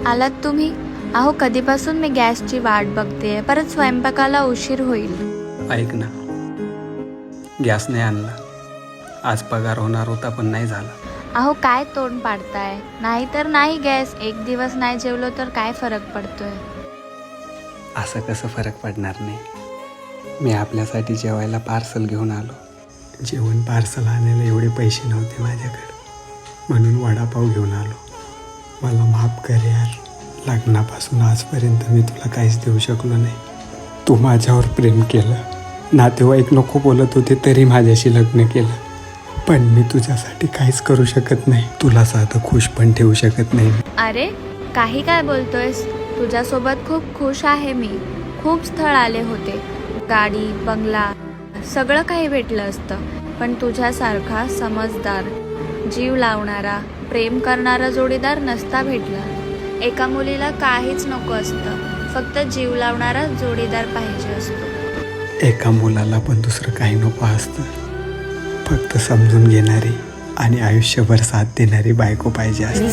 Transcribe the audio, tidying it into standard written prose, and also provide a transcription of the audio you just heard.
आलात तुम्ही? अहो कधीपासून मी गॅसची वाट बघते, परत स्वयंपाकाला उशीर होईल. ऐक ना, गॅस नाही आणला. आज पगार होणार होता पण नाही झाला. अहो काय तोंड पाडताय? नाही तर नाही गॅस. एक दिवस नाही जेवलो तर काय फरक पडतोय? असं कसं फरक पडणार नाही. मी आपल्यासाठी जेवायला पार्सल घेऊन आलो. जेवण पार्सल आणायला एवढे पैसे नव्हते माझ्याकडे, म्हणून वडापाव घेऊन आलो. मला माफ कर यार, लग्नापासून आजपर्यंत मी तुला काहीच देऊ शकलो नाही. तू माझ्यावर प्रेम केलं, नातेवाईक नको बोलत होते तरी माझ्याशी लग्न केलं. पण मी तुझ्यासाठी काहीच करू शकत नाही. तुला साधं खुश पण ठेवू शकत नाही. अरे काही काय बोलतोयस? तुझ्यासोबत खूप खुश आहे मी. खूप स्थळ आले होते, गाडी, बंगला, सगळं काही भेटलं असतं. पण तुझ्यासारखा समजदार, जीव लावणारा, प्रेम करणारा जोडीदार नसता भेटला. एका मुलीला काहीच नको असतं, फक्त जीव लावणारा जोडीदार पाहिजे असतो. एका मुलाला पण दुसरं काही नको असतं, फक्त समजून घेणारी आणि आयुष्यभर साथ देणारी बायको पाहिजे असते.